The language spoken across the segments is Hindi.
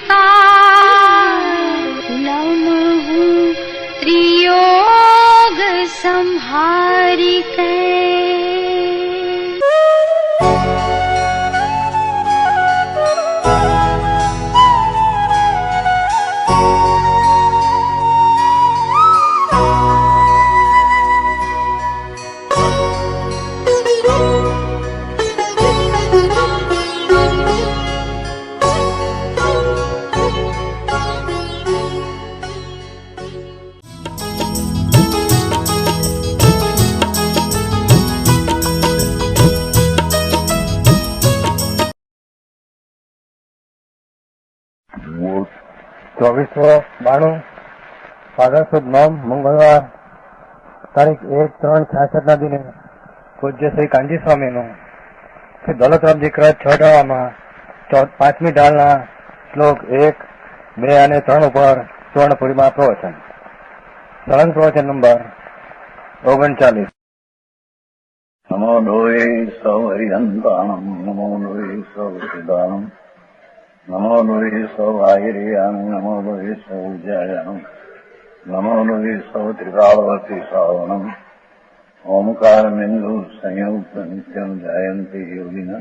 का लम्हु त्रियोग संहारिके। ચોવીસો 92 મંગળવાર તારીખ 1/3/66 દિને પૂજ્ય શ્રી કાંજી સ્વામીનું શ્રી દોલતરામજી કૃત 6 ડાળામાં 5મી ડાળના શ્લોક 1, 2 અને 3 ઉપર સુવર્ણપુરીમાં પ્રવચન. સળંગ પ્રવચન નંબર 39. નમો લોહે સૌહરિયંતાણમ નમો લોહે સૌદાનમ નમો લોહે સૌવાહિરિયામ નમો લોહે સૌજાયામ નમો લોહે સૌ ત્રિકાળવતી સાવણમ ઓમકાર બિંદુ સંયુક્ત નિત્યમ જાયંતી યોગિના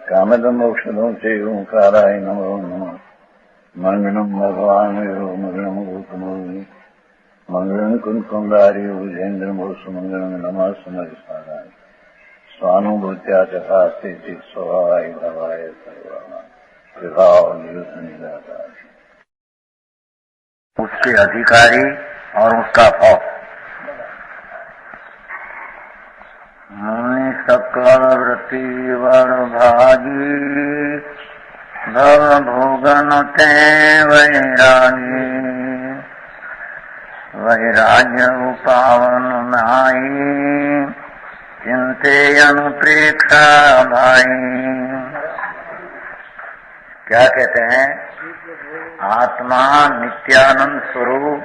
કામદમ મોક્ષદમ સે ઓંકારાય નમો નમઃ. મંગળમ ભગવાન યો મંગળમ ગૌતમોની મંગળમ કુંકુંડારી ભુજેન્દ્રમોષ મંગળમ નમઃ સમરિસારાય स्वानुभूत्या चकास्ते चित स्वभावाय भवाय सर्वमा विभाव निजाता. उसके अधिकारी और उसका भाव. मुनि सकल वृत्ति वर भागी भव भोगन ते वैरागी वैराग्य पावन नाई चिंते अनुप्रेक्षा भाई. क्या कहते हैं? आत्मा नित्यानंद स्वरूप,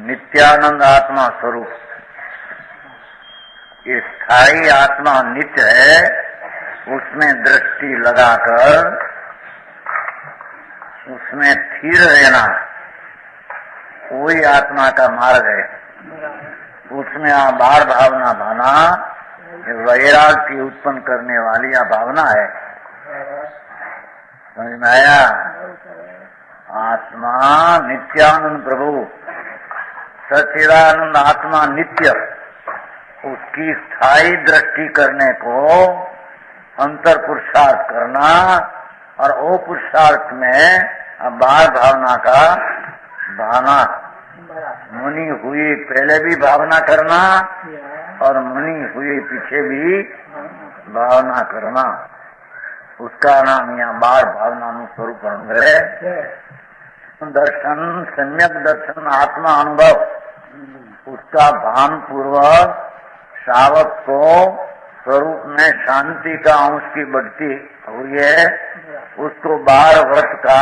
नित्यानंद आत्मा स्वरूप. ये स्थायी आत्मा नित्य है, उसमें दृष्टि लगाकर उसमें स्थिर रहना वही आत्मा का मार्ग है. उसमें बार भावना भाना वैराग की उत्पन्न करने वाली यह भावना है. समझ में आया? आत्मा नित्यानंद प्रभु सच्चिदानंद आत्मा नित्य, उसकी स्थायी दृष्टि करने को अंतर पुरुषार्थ करना और वो पुरुषार्थ में बार भावना का भावना. मुनि हुई पहले भी भावना करना और मुनि हुई पीछे भी भावना करना, उसका नाम यहाँ बार भावना स्वरूप है. दर्शन सम्यक दर्शन आत्मा अनुभव, उसका भान पूर्वक श्रावक को स्वरूप में शांति का अंश की बढ़ती हुई है. उसको 12 व्रत का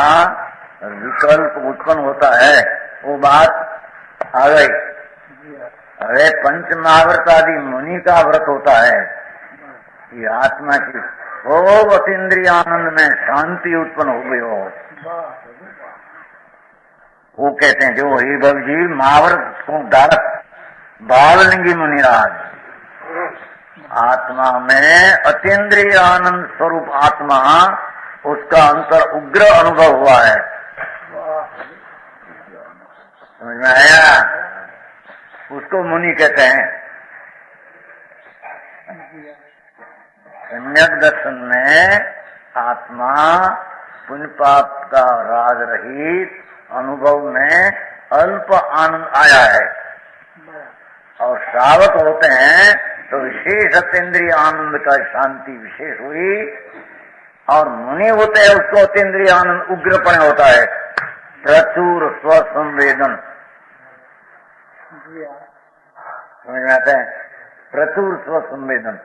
विकल्प उत्पन्न होता है. वो बात आ गई. अरे पंचमहाव्रत आदि मुनि का व्रत होता है. ये आत्मा की वो अतीन्द्रिय आनंद में शांति उत्पन्न हो गई हो, वो कहते हैं जो ही भव जी महाव्रत को धारक भावलिंगी मुनिराज. आत्मा में अतीन्द्रिय आनंद स्वरूप आत्मा, उसका अंतर उग्र अनुभव हुआ है. समझ में आया? उसको मुनि कहते हैं. सम्यक दर्शन में आत्मा पुण्य पाप का राग रहित अनुभव में अल्प आनंद आया है. और श्रावक होते हैं तो विशेष अतीन्द्रिय आनंद का शांति विशेष हुई. और मुनि होते हैं उसको अतीन्द्रिय आनंद उग्रपण होता है, प्रचुर स्वसंवेदन. समझ में आते हैं? प्रचुर स्वसंवेदन.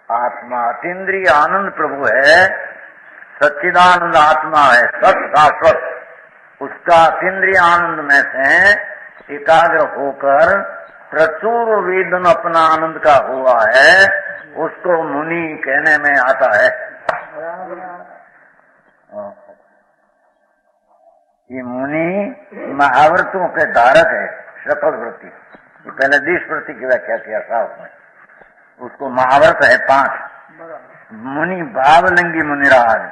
आत्मा अतीन्द्रिय आनंद प्रभु है, सच्चिदानंद आत्मा है, सत शाश्वत. उसका अतीन्द्रिय आनंद में से एकाग्र होकर प्रचुर वेदन अपना आनंद का हुआ है, उसको मुनि कहने में आता है. ये मुनि महाव्रतों के धारक है, शपथ व्रति। ये पहले देश व्रति की व्याख्या किया था उसमें, उसको महाव्रत है 5। मुनि भावलिंगी मुनिराज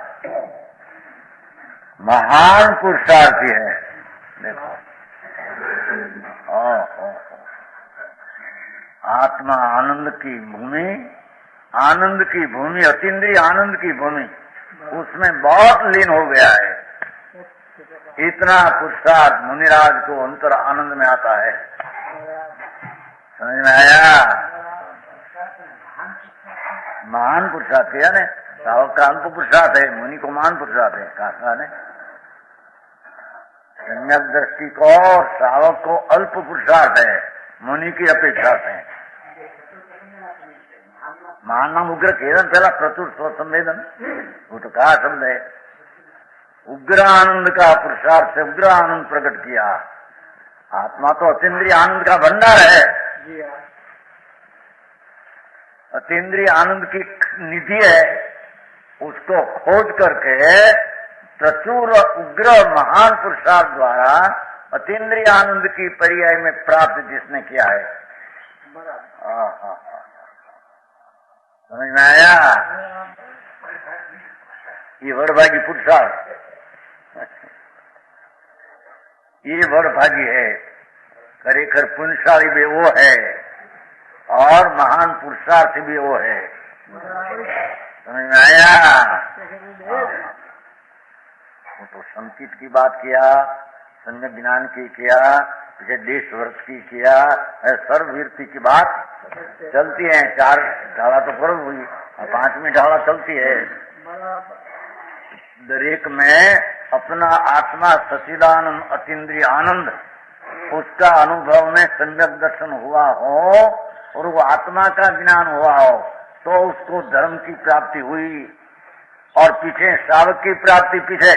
महान पुरुषार्थी है। देखो आत्मा आनंद की भूमि, आनंद की भूमि, अतीन्द्रिय आनंद की भूमि, उसमें बहुत लीन हो गया है। इतना पुरुषार्थ मुनिराज को अंतर आनंद में आता है। समझ में आया? महान पुरुषार्थ है ना, सावक का अल्प पुरुषार्थ है, मुनि को महान पुरुषार्थ है। कहा ने सम्यक दृष्टि को और सावक को अल्प पुरुषार्थ है, मुनि की अपेक्षा है। महान नाम उग्र केवल पहला प्रचुर स्वसंवेदन, वो तो कहा शब्द है। उग्र आनंद का पुरुषार्थ से उग्र आनंद प्रकट किया। आत्मा तो अतीन्द्रिय आनंद का भंडार है, अतीन्द्रिय आनंद की निधि है। उसको खोज करके प्रचुर उग्र महान पुरुषार्थ द्वारा अतीन्द्रिय आनंद की पर्याय में प्राप्त जिसने किया है। समझ में आया? ये वरभागी पुरुषार्थ, ये वरभागी है। खरेखर पुण्यशाली भी वो है और महान पुरुषार्थ भी वो है। समझ में आया? वो तो संकित की बात किया, सम्यक ज्ञान की किया, जैसे देश व्रत की किया, सर्ववीरती की बात चलती है। 4 ढाला तो पर्व हुई और 5वीं ढाला चलती है। दरेक में अपना आत्मा सच्चिदानंद अतीन्द्रिय आनंद, उसका अनुभव में सम्यक दर्शन हुआ हो और वो आत्मा का ज्ञान हुआ हो तो उसको धर्म की प्राप्ति हुई। और पीछे सावक की प्राप्ति पीछे।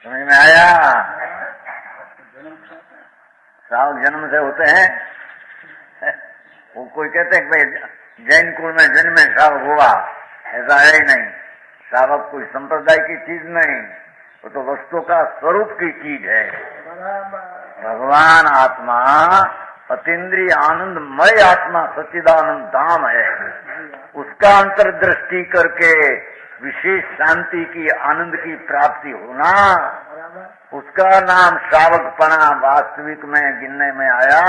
समझ में आया? सावक जन्म से होते हैं। वो कोई कहते हैं कि भाई जैन कुल में जन्मे सावक हुआ, ऐसा है ही नहीं। सावक कोई संप्रदाय की चीज नहीं, वो तो वस्तु का स्वरूप की चीज है। भगवान आत्मा अतीन्द्रिय आनंदमय आत्मा सच्चिदानंद धाम है। उसका अंतर्दृष्टि करके विशेष शांति की आनंद की प्राप्ति होना, उसका नाम श्रावकपना वास्तविक में गिनने में आया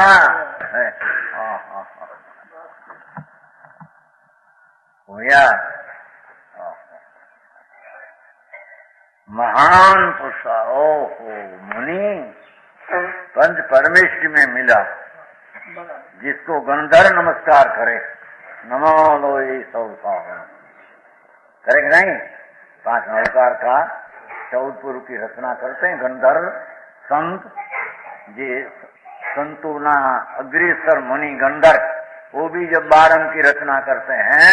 है। भैया महान पुरुषा ओहो मुनि पंच परमेश्वर में मिला, जिसको गंधर्व नमस्कार करे, नमो लोई सौसा करे कि नहीं। 5 नमस्कार का 14 की रचना करते हैं गंधर्व संत जी, संतुना अग्रेसर मुनि गंधर्व, वो भी जब 12 की रचना करते हैं,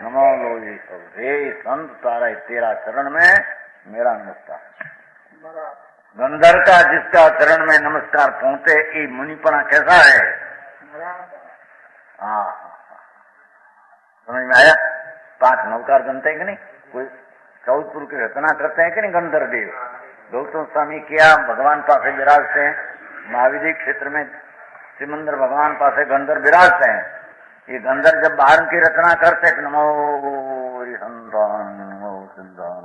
नमो लोई सौ, हे संत तारा तेरा चरण में मेरा नमस्कार। गंधर्व का जिसका चरण में नमस्कार पहुंचे, ये मुनिपना कैसा है? समझ में आया? 5 नवकार बनते हैं कि नहीं? कोई 14 की रचना करते हैं कि नहीं? गंधर्व देव गौतम स्वामी किया, भगवान पासे विराजते हैं। महाविधि क्षेत्र में सिमंदर भगवान पासे गंधर्व विराजते हैं। ये गंधर्व जब 12 की रचना करते हैं, नमो संतान नमो सिद्धान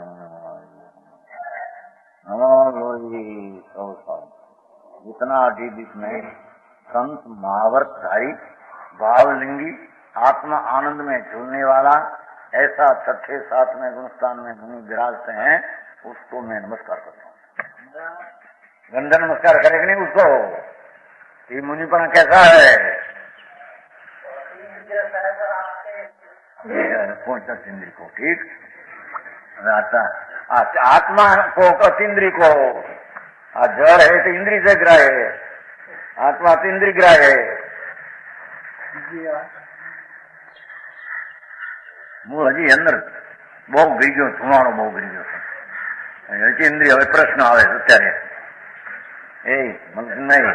इतना अधिक में संत महावर्तधारी भावलिंगी आत्मा आनंद में झूलने वाला ऐसा 6ठे 7वें गुणस्थान में मुनि विराजते हैं, उसको मैं नमस्कार करता हूँ। गंधर्व नमस्कार करेगा नहीं उसको? ये मुनिपना कैसा है? पहुंचा इंद्री को, ठीक आत्मा को अतीन्द्रिय को, जड़ है तो इंद्री से ग्रह है, आत्मा अतीन्द्रिय ग्रह है। હું હજી અંદર બહુ ગઈ ધુમાડો બહુ ગઈ ગયો હજી ઇન્દ્રિય હવે પ્રશ્ન આવે અત્યારે એ મને નહીં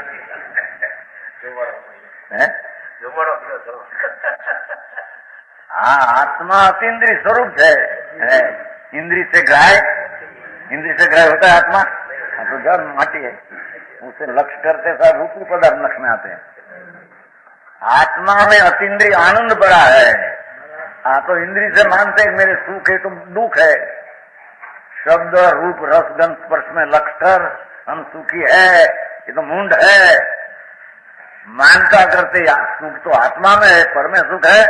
હા આત્મા અતિન્દ્રિય સ્વરૂપ છે ઇન્દ્રિય से ग्राह्य इंद्रिय से ग्रह होता है आत्मा, तो जड़ माटी है, उसे लक्ष्य करते साथ रूपी पदार्थ लक्ष्य में आते हैं। आत्मा में अतीन्द्रिय आनंद बड़ा है। तो इंद्रिय से मानते हैं मेरे सुख है तो दुख है, शब्द रूप रस गंध स्पर्श में लक्ष्य कर हम सुखी है, ये तो मुंड है, मानता करते सुख तो आत्मा में है, पर में सुख है।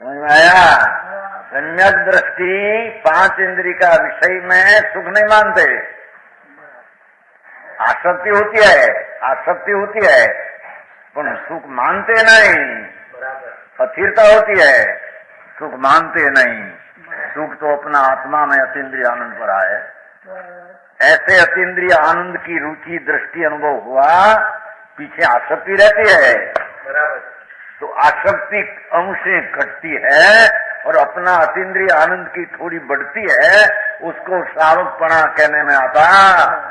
समझ में आया? सम्यक दृष्टि पांच इंद्रिय का विषय में सुख नहीं मानते, आसक्ति होती है पर सुख मानते नहीं, अस्थिरता होती है, सुख मानते नहीं। सुख तो अपना आत्मा में अतीन्द्रिय आनंद पर आए। ऐसे अतीन्द्रिय आनंद की रुचि दृष्टि अनुभव हुआ, पीछे आसक्ति रहती है, तो आसक्ति अंशे घटती है और अपना अतीन्द्रिय आनंद की थोड़ी बढ़ती है, उसको सावकपणा कहने में आता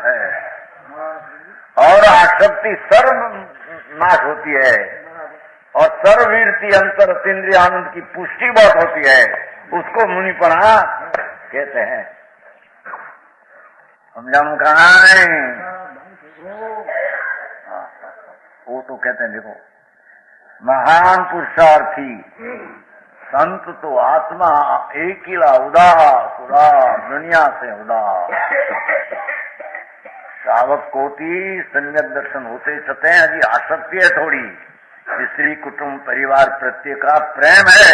है। और आसक्ति सर्व नाश होती है और सर्ववीरती अंतर अतीन्द्रिय आनंद की पुष्टि बहुत होती है, उसको मुनिपणा कहते हैं। समझाऊं कहाँ है? वो तो कहते हैं, देखो महान पुरुषार्थी संत तो आत्मा एक ही उदास दुनिया से उदास। श्रावक कोटि सम्यक दर्शन होते छते अभी आसक्ति है थोड़ी, स्त्री कुटुंब परिवार प्रत्येक का प्रेम है,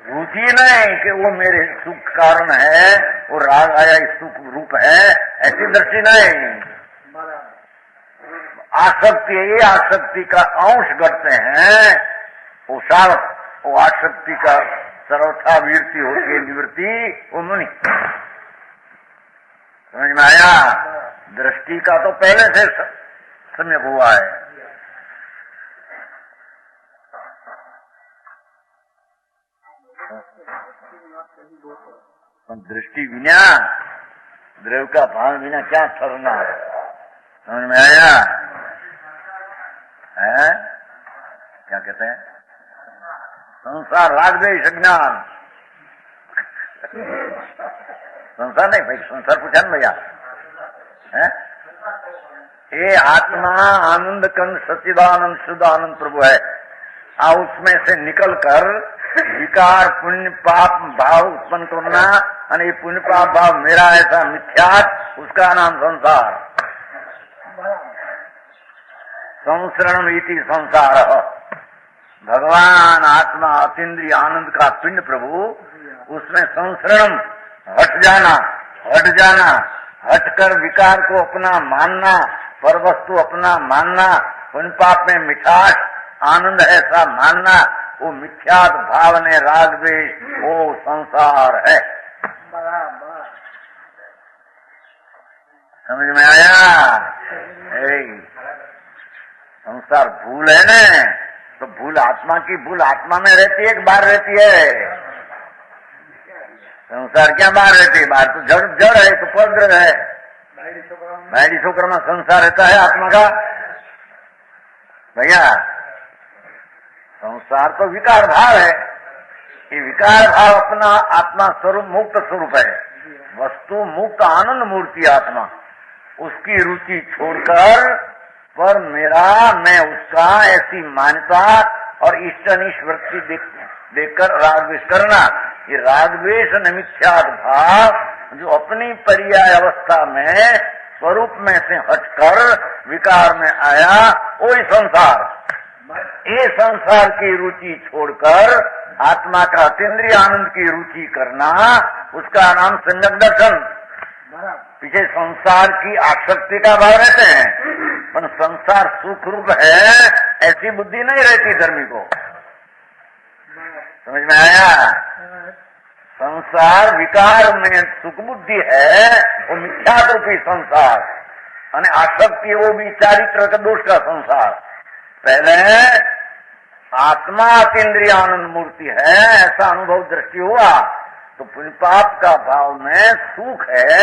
रुचि नहीं कि वो मेरे सुख कारण है, वो राग आया इस सुख रूप है, ऐसी दृष्टि नहीं। आसक्ति, ये आसक्ति का अंश घटते हैं, वो सार्थ, वो आसक्ति का सर्वथा वीरती होती है निवृत्ति, वो मुनि। समझ में आया? दृष्टि का तो पहले से सम्यक हुआ है। दृष्टि बिना द्रव्य का भान बिना क्या ठहरना है? समझ में आया? है क्या कहते हैं? संसार राग द्वेष अज्ञान, संसार नहीं भाई, संसार पूछा ना भैया है? ये आत्मा आनंद कंद सच्चिदानंद शुद्ध आनंद प्रभु है। उसमें से निकलकर विकार पुण्य पाप भाव उत्पन्न करना, और ये पुण्य पाप भाव मेरा ऐसा मिथ्यात, उसका नाम संसार। संसरण रीति संसार। भगवान आत्मा अतीन्द्रिय आनंद का पिंड प्रभु, उसमें संसरण हट जाना, हटकर विकार को अपना मानना, पर वस्तु अपना मानना, पुण्य पाप में मिठास आनंद ऐसा मानना, वो मिथ्यात भाव ने राग द्वेष, वो संसार है। समझ में आया? संसार भूल है न, तो भूल आत्मा की, भूल आत्मा में रहती है कि बाहर रहती है? संसार क्या बाहर रहती है? बाहर तो जड़ है, तो पवित्र है। भाई छोकर में संसार रहता है आत्मा का भैया। संसार तो विकार भाव है, ये विकार भाव अपना आत्मा स्वरूप मुक्त स्वरूप है, वस्तु मुक्त आनंद मूर्ति आत्मा, उसकी रुचि छोड़कर पर मेरा मैं उसका ऐसी मान्यता और इष्ट अनिष्ट वृत्ति देखकर राग द्वेष करना, ये राग द्वेष मिथ्यात भाव जो अपनी पर्याय अवस्था में स्वरूप में से हटकर विकार में आया, वही संसार। ये संसार की रुचि छोड़कर आत्मा का अतीन्द्रिय आनंद की रुचि करना, उसका नाम सम्यक दर्शन। पीछे संसार की आसक्ति का भाव रहते हैं, पर संसार सुख रूप है ऐसी बुद्धि नहीं रहती धर्मी को। समझ में आया? संसार विकार में सुख बुद्धि है, वो मिथ्यात रूपी संसार, और आसक्ति वो भी चारित्र का दोष का संसार। पहले आत्मा अतीन्द्रिय आनंद मूर्ति है, ऐसा अनुभव दृष्टि हुआ, तो पुण्य पाप का भाव में सुख है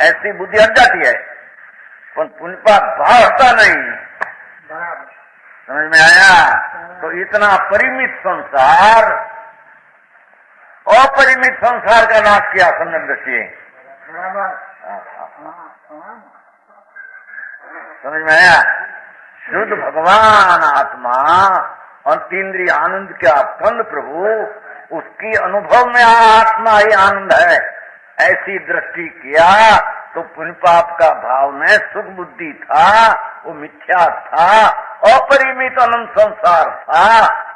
ऐसी बुद्धि हट जाती है, पर पुण्य पाप भाव हटता नहीं। समझ में आया? तो इतना परिमित संसार, अपरिमित संसार का नाश किया सम्यक दृष्टि। समझ में आया? शुद्ध भगवान आत्मा और तीन्द्रिय आनंद क्या कंद प्रभु, उसकी अनुभव में आत्मा ही आनंद है, ऐसी दृष्टि किया तो पुण्य पाप का भाव में सुख बुद्धि था, वो मिथ्या था, अपरिमित अनंत संसार था।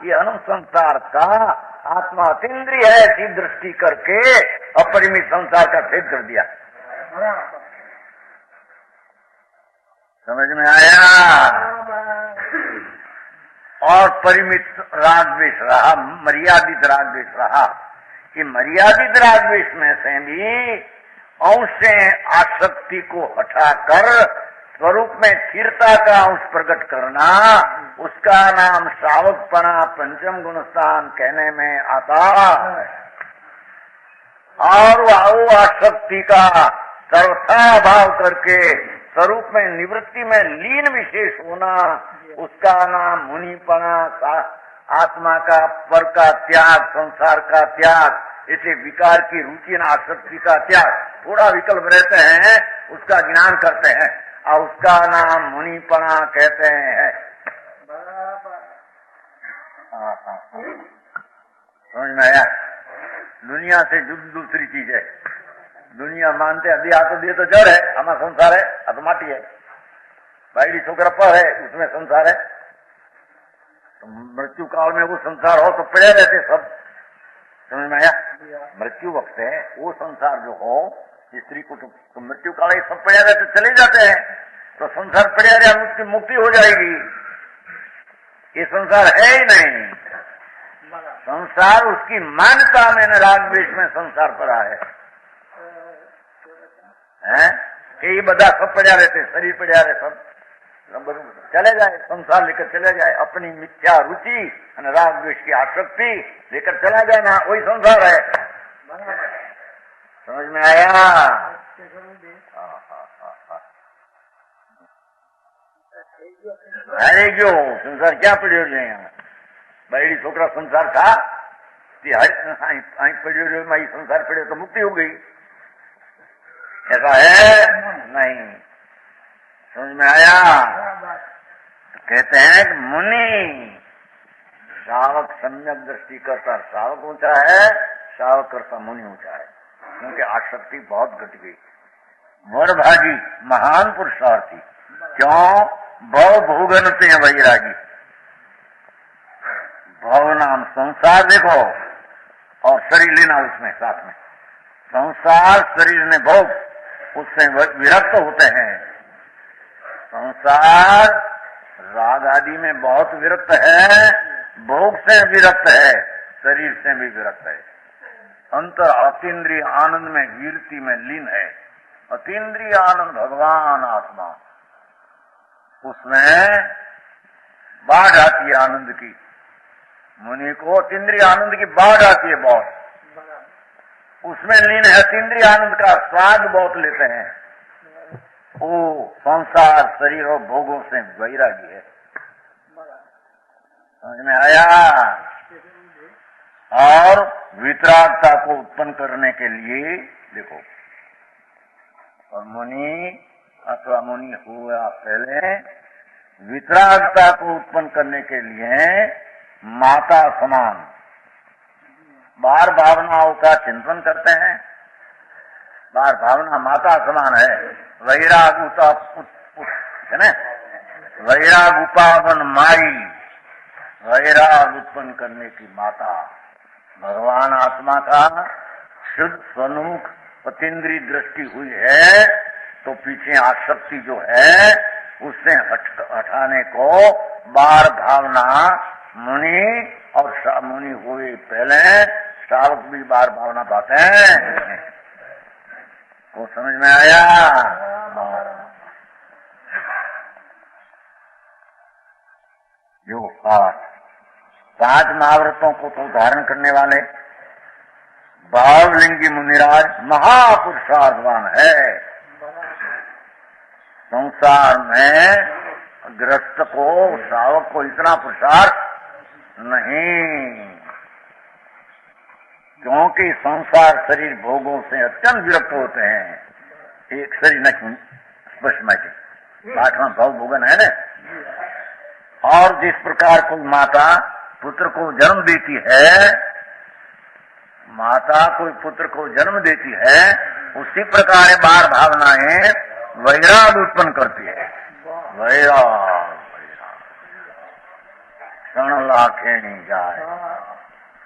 ये अनंत संसार का आत्मा अतीन्द्रिय है, ऐसी दृष्टि करके अपरिमित संसार का भेद कर दिया। समझ में आया? और परिमित राग द्वेष रहा, मर्यादित राग द्वेष रहा कि मर्यादित राग द्वेष में से भी अंश से आसक्ति को हटाकर स्वरूप में स्थिरता का अंश प्रकट करना, उसका नाम श्रावकपना पंचम गुण स्थान कहने में आता है। और वो आसक्ति का सर्वथा भाव करके स्वरूप में निवृत्ति में लीन विशेष होना, उसका नाम मुनिपना, आत्मा का पर का त्याग, संसार का त्याग, इसे विकार की रुचि न आसक्ति का त्याग, थोड़ा विकल्प रहते हैं, उसका ज्ञान करते हैं और उसका नाम मुनिपना कहते हैं। समझ में आया? दुनिया से जुड़ी दूसरी चीज है। दुनिया मानते अभी आ तो दे तो जड़ है, हमारा संसार है, आ तो माटी है, बाइडी छोकरा पर है, उसमें संसार है। तो मृत्यु काल में वो संसार हो तो पड़े रहते सब। समझ में आया? मृत्यु वक्त है वो संसार जो हो, स्त्री को तो मृत्यु काल सब पड़े रहते चले जाते हैं, तो संसार पड़े रहे, उसकी मुक्ति हो जाएगी। ये संसार है ही नहीं, संसार उसकी मान्यता में न राग द्वेष में संसार पड़ा है, कि ये बदा सब पड़ा रहते, शरीर पड़ा रहे, सब चले जाए, संसार लेकर चले जाए, अपनी मिथ्या रुचि और राग द्वेष की आसक्ति लेकर चला जाए ना, वही संसार है। समझ में आया? अरे क्यों संसार क्या पड़े हो जाए? यहाँ बैड़ी छोकरा संसार था, पड़े हो माई संसार पड़े तो मुक्ति हो गई, ऐसा है नहीं। समझ में आया? तो कहते हैं कि मुनि श्रावक सम्यक दृष्टि करता श्रावक ऊंचा है, श्रावक करता मुनि ऊंचा है, क्योंकि आसक्ति बहुत घट गई। वरभागी महान पुरुषार्थी, क्यों? भव भोगनते हैं वैरागी। भव नाम संसार देखो और शरीर लेना उसमें साथ में, संसार शरीर ने भोग, उससे विरक्त होते हैं। संसार राग आदि में बहुत विरक्त है, भोग से विरक्त है, शरीर से भी विरक्त है। अंतर अतीन्द्रिय आनंद में वीरति में लीन है। अतीन्द्रिय आनंद भगवान आत्मा, उसमें बाढ़ आती है आनंद की। मुनि को अतीन्द्रिय आनंद की बाढ़ आती है बहुत, उसमें लीन है। अतीन्द्रिय आनंद का स्वाद बहुत लेते हैं, वो संसार शरीर और भोगों से वैरागी है। समझ में आया? और वितरागता को उत्पन्न करने के लिए देखो, और मुनि अथवा मुनि हुआ पहले, वितरागता को उत्पन्न करने के लिए माता समान बार भावनाओं का चिंतन करते हैं। बार भावना माता समान है, वैराग है ना, वैराग उपावन माई, वैराग उत्पन्न करने की माता भगवान आत्मा का शुद्ध स्वरूप अतीन्द्रिय दृष्टि हुई है, तो पीछे आसक्ति जो है उससे हटाने को बार भावना मुनि और मुनि हुए पहले, श्रावक भी बार भावना पाते हैं। वो समझ में आया? जो पांच महाव्रतों को तो धारण करने वाले भावलिंगी मुनिराज महापुरुषार्थवान है। संसार में गृहस्थ को, श्रावक को इतना पुरुषार्थ नहीं। क्योंकि संसार शरीर भोगों से अत्यंत विरक्त होते हैं। एक शरीर न स्पष्ट में 8वां भाव भोगन है न। और जिस प्रकार कोई माता पुत्र को जन्म देती है, माता कोई पुत्र को जन्म देती है, उसी प्रकार बार भावनाएं वैराग उत्पन्न करती है। वैराग क्षण लाखेणी जाए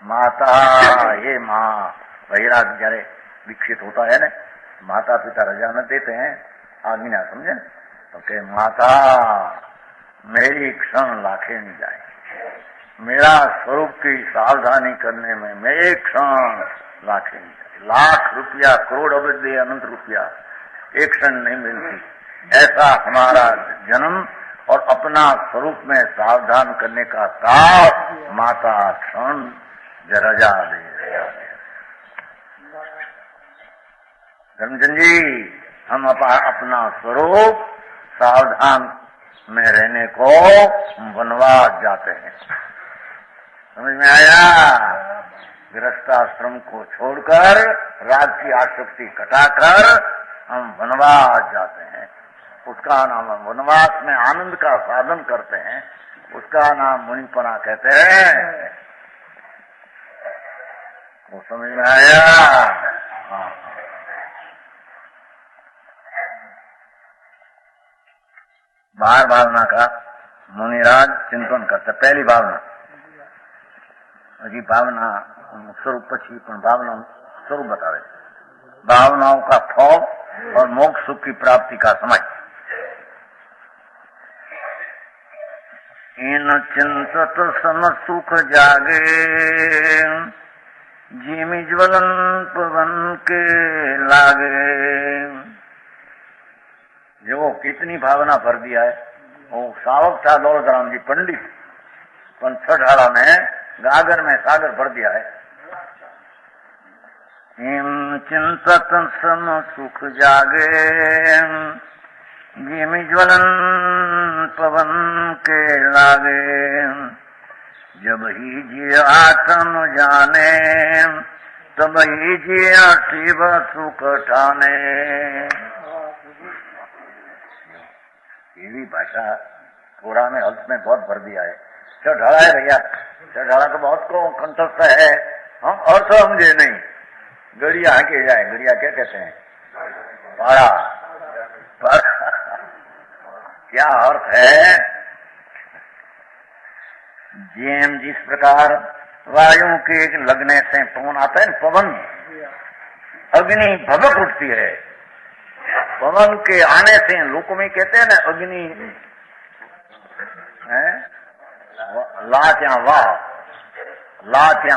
माता, ये माँ वैराग जरे विकसित होता है न, माता पिता रजा न देते हैं, आज्ञा समझे तो के माता मेरी क्षण लाखेणी जाए, मेरा स्वरूप की सावधानी करने में मेरे क्षण लाखेणी जाए। लाख रुपया करोड़ अवधि अनंत रुपया एक क्षण नहीं मिलती। ऐसा हमारा जन्म और अपना स्वरूप में सावधान करने का ताप माता क्षण रजा दे। धर्मचंद जी, हम अपना स्वरूप सावधान में रहने को वनवास जाते हैं। समझ में आया? गृहस्थाश्रम को छोड़कर राग की आसक्ति कटाकर हम वनवास जाते हैं। उसका नाम वनवास में आनंद का साधन करते हैं, उसका नाम मुनिपना कहते हैं। वो समझ में आया? हाँ। बाहर भावना का मुनिराज चिंतन करते। पहली भावना हजी भावना स्वरूप पछी भावना स्वरूप बता रहे, भावनाओं का फल और मोक्ष सुख की प्राप्ति का समय। इन चिंतत सम सुख जागे, जिमि ज्वलन पवन के लागे। जो कितनी भावना भर दिया है। वो सावक था दौलत राम जी पंडित, छठाड़ा में गागर में सागर भर दिया है। हिम चिंतत सम सुख जागे, जिमि ज्वलन पवन के लागे। जब ही जिया आत्म जाने, तब ही जिया शिव सुख ठाने। ये भाषा थोड़ा में अर्थ में बहुत भर दिया है। चढ़ाड़ा है भैया, चढ़ाड़ा तो बहुत को कंठस्थ है, हम अर्थ समझे नहीं। गड़िया के जाए, गड़िया क्या कहते हैं? पाड़ा। क्या अर्थ है? जेम जिस प्रकार वायु के लगने से पवन आता है, पवन अग्नि भभक उठती है। पवन के आने से लोक में कहते हैं ना अग्नि है, लात्या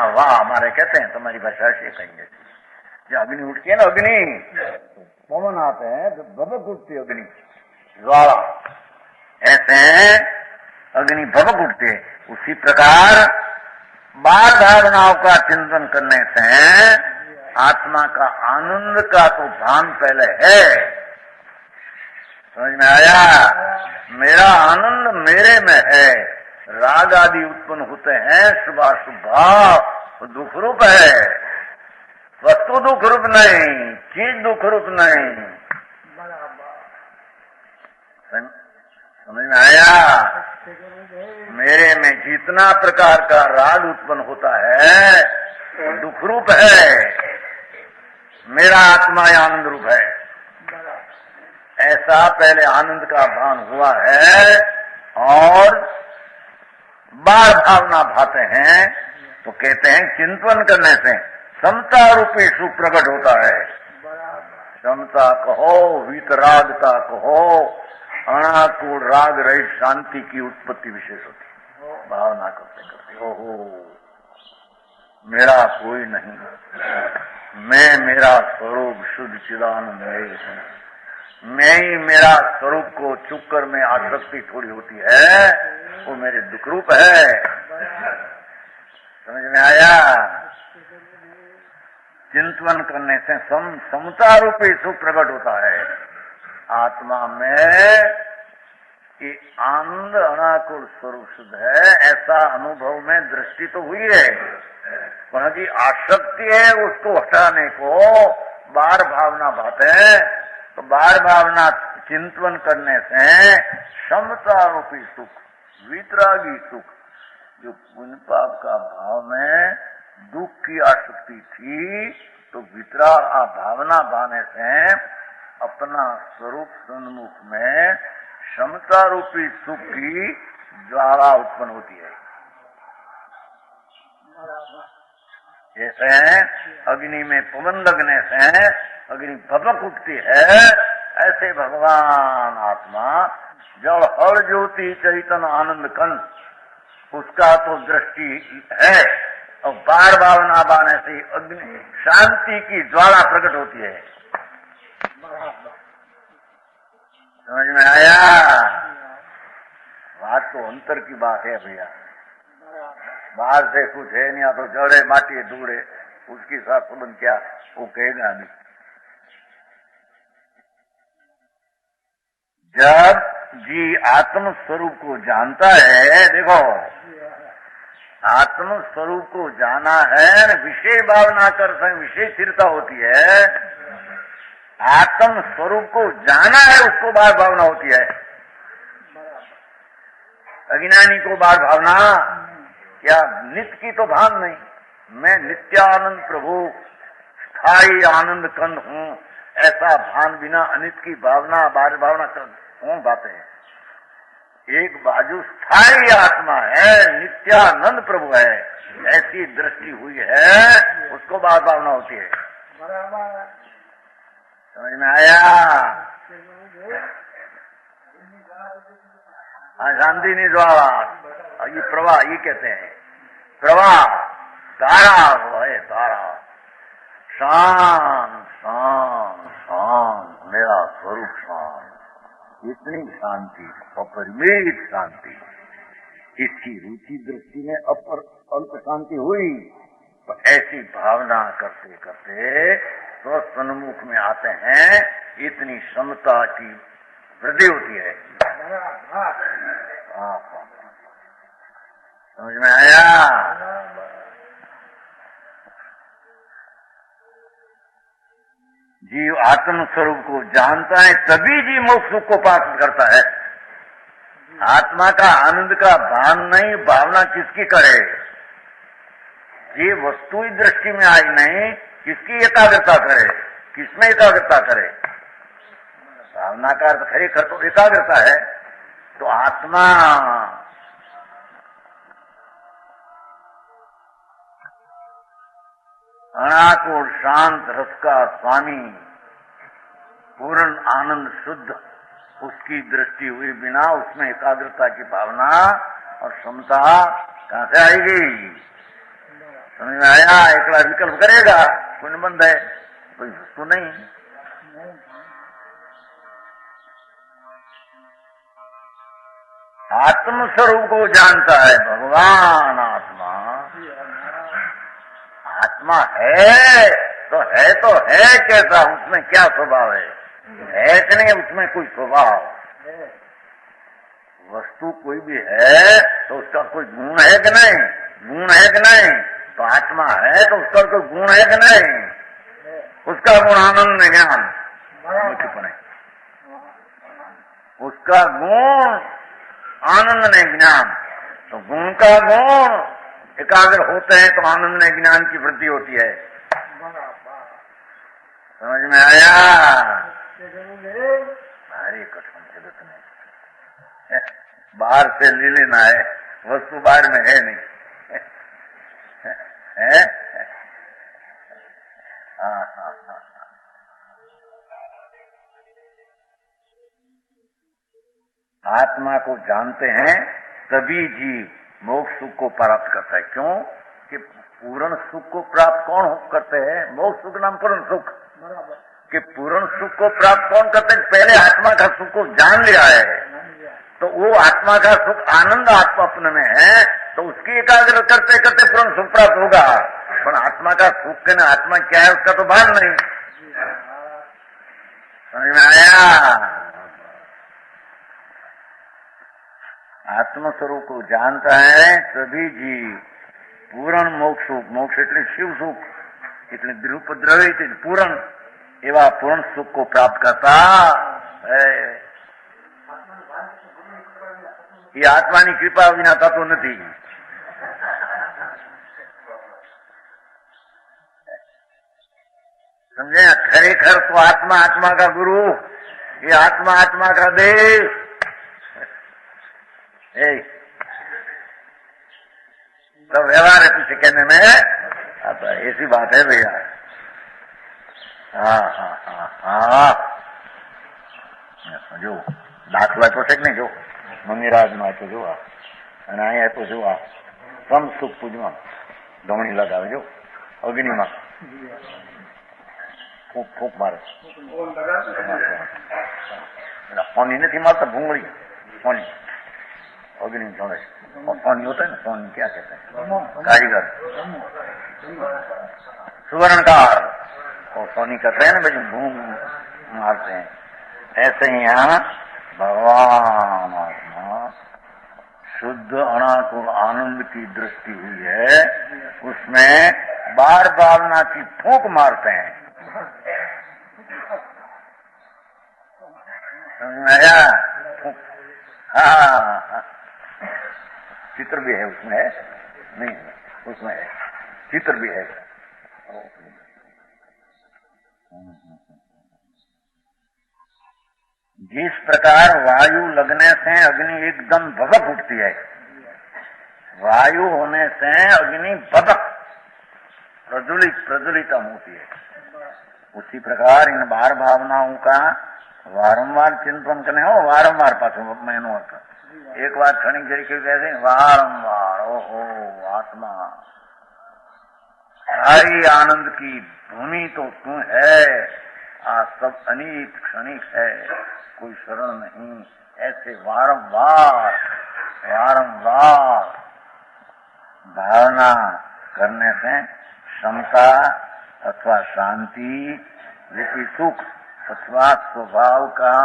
वाह हमारे कहते हैं, तुम्हारी भाषा से कहेंगे। जो अग्नि उठती है ना, अग्नि पवन आते हैं तो भभक उठती है अग्नि ज्वाला, ऐसे अग्नि भभक उठती है। उसी प्रकार बार भावनाओं का चिंतन करने से आत्मा का आनंद का तो भान पहले है। समझ में आया? मेरा आनंद मेरे में है। राग आदि उत्पन्न होते हैं, शुभाशुभ भाव दुख रूप है। वस्तु दुख रूप नहीं, चीज दुख रूप नहीं। समझ में आया? मेरे में जितना प्रकार का राग उत्पन्न होता है दुख रूप है, मेरा आत्मा आनंद रूप है। ऐसा पहले आनंद का भान हुआ है और बार भावना भाते हैं तो कहते हैं चिंतन करने से समता रूपी सुख प्रकट होता है। समता कहो, वीतरागता कहो, अनाकूल राग रहित शांति की उत्पत्ति विशेष होती है। भावना करते करते ओहो मेरा कोई नहीं, मैं मेरा स्वरूप शुद्ध चिदानंद है। मैं ही मेरा स्वरूप को चुप कर में आसक्ति थोड़ी होती है, वो मेरे दुख रूप है। समझ में आया? चिंतन करने से समता रूपी सुख प्रकट होता है। आत्मा में कि आनंद अनाकुल स्वरूप शुद्ध है, ऐसा अनुभव में दृष्टि तो हुई है, पर की आसक्ति है उसको हटाने को बार भावना बात है। तो बार भावना चिंतन करने से क्षमता रूपी सुख, वितरागी सुख, जो पुण्य पाप का भाव में दुख की आसक्ति थी, तो वितराग भावना पाने से अपना स्वरूप सन्मुख में क्षमता रूपी सुख की ज्वाला उत्पन्न होती है। जैसे अग्नि में पवन लगने से अग्नि भभक उठती है, ऐसे भगवान आत्मा जब हर ज्योति चैतन्य आनंद कंद, उसका तो दृष्टि है, और बार बार ना बाने से अग्नि शांति की ज्वाला प्रकट होती है। समझ में आया? बात तो अंतर की बात है भैया, बाहर से कुछ है नहीं, तो जड़े माटी दूड़े उसकी साथ संबंध क्या, वो कहेगा नहीं। जब जी आत्म स्वरूप को जानता है, देखो आत्म स्वरूप को जाना है, विषय भावना कर संग विषय स्थिरता होती है। आत्म स्वरूप को जाना है, उसको बार भावना होती है। अज्ञानी को बार भावना क्या, नित्य की तो भान नहीं, मैं नित्यानंद प्रभु स्थायी आनंद कंद हूँ, ऐसा भान बिना अनित की भावना बार भावना कौन बातें हैं। एक बाजू स्थायी आत्मा है, नित्यानंद प्रभु है, ऐसी दृष्टि हुई है, उसको बार भावना होती है। समझ में आया? शांति नहीं ज्वाला, ये प्रवाह, ये कहते हैं प्रवाह, तारा है तारा, शांत शांत शांत, मेरा स्वरूप शांत, इतनी शांति, अपरिमित शांति, इसकी रुचि दृष्टि में अपर अल्प शांति हुई। तो ऐसी भावना करते करते तो सन्मुख में आते हैं, इतनी क्षमता की वृद्धि होती है। समझ में आया? जीव आत्म स्वरूप को जानता है, तभी जीव मोक्ष सुख को प्राप्त करता है। आत्मा का आनंद का भान नहीं, भावना किसकी करे? ये वस्तु ही दृष्टि में आई नहीं, किसकी एकाग्रता करे? किसमें एकाग्रता करे? भावना का अर्थ खरेखर तो एकाग्रता है। तो आत्मा अनाकुल शांत रस का स्वामी, पूर्ण आनंद शुद्ध, उसकी दृष्टि हुई बिना उसमें एकाग्रता की भावना और क्षमता कहां से आएगी? समझ में आया? एकला विकल्प करेगा, कोई बंद है, कोई वस्तु नहीं। आत्म स्वरूप को जानता है भगवान आत्मा। आत्मा है तो है कैसा, उसमें क्या स्वभाव है कि नहीं, उसमें कोई स्वभाव, वस्तु कोई भी है तो उसका कोई गुण है कि नहीं, गुण है कि नहीं? तो आत्मा है तो उसका कोई गुण है कि नहीं? उसका गुण आनंद ज्ञान, उसका गुण आनंद ने ज्ञान। तो गुण का गुण एकाग्र होते हैं तो आनंद ने ज्ञान की वृद्धि होती है। समझ में आया? भारी कठिन जगत में बाहर से ले लेना है, वस्तु बाहर में है नहीं है? हाँ। आत्मा को जानते हैं तभी जीव मोक्ष सुख को प्राप्त करता है। क्यों कि पूर्ण सुख को प्राप्त कौन करते हैं? मोक्ष सुख नाम पूर्ण सुख। कि पूर्ण सुख को प्राप्त कौन करते हैं? पहले आत्मा का सुख को जान लिया है, तो वो आत्मा का सुख आनंद आत्मा अपने में है, तो उसकी एकाग्र करते करते पूर्ण सुख प्राप्त होगा। पर आत्मा का सुख के ना आत्मा क्या है उसका तो भान नहीं। समझ में आया? आत्म स्वरूप को जानता है तभी जीव पूर्ण मोक्ष सुख, मोक्ष એટલે શિવ સુખ, એટલે દ્રુપદ્રવ્ય પૂરણ એવા પૂર્ણ સુખ को प्राप्त करता है। ये आत्माની कृपा વિના થતું નથી। समझे? खरेखर तो आत्मा आत्मा का गुरु, ये आत्मा आत्मा का देव। तो व्यवहार है पीछे कहने में आता है, ऐसी बात है भैया। हाँ हाँ हाँ हाँ, जो दाखला तो છે ને, જો મંદિરાજમાં આપ્યો જો આ, અને અહીંયા આપ્યો જો આ, સમ સુખ પૂજમાં ધમણી લગાવે જો અગ્નિમાં ફૂંક ફૂંક મારે। ફોની નથી મારતા, ભૂંગળી ફોની अग्नि छोड़े। सोनी होता है ना, सोनी क्या कहते हैं, कारीगर, सुवर्णकार, और सोनी कहते हैं ना भाई, भूम मारते हैं। ऐसे ही यहाँ भगवान आत्मा शुद्ध अनाकुल आनंद की दृष्टि हुई है, उसमें बार भावना की फूंक मारते हैं। समझ में आया? हाँ, चित्र भी है उसमें, है नहीं, उसमें है चित्र भी है। जिस प्रकार वायु लगने से अग्नि एकदम भभक उठती है, वायु होने से अग्नि भभक प्रज्वलित प्रज्वलितम होती है, उसी प्रकार इन बार भावनाओं का वारंवार चिंतन करने हो। वारंवार पाछो मैनो अर्थ, एक बार क्षणिक तरीके कहते हैं, वारंवार ओहो आत्मा सारी आनंद की भूमि तो तू है, आज सब अनित क्षणिक है, कोई शरण नहीं। ऐसे वारंवार वारंवार भावना करने से समता अथवा शांति रूपी सुख अथवा स्वभाव का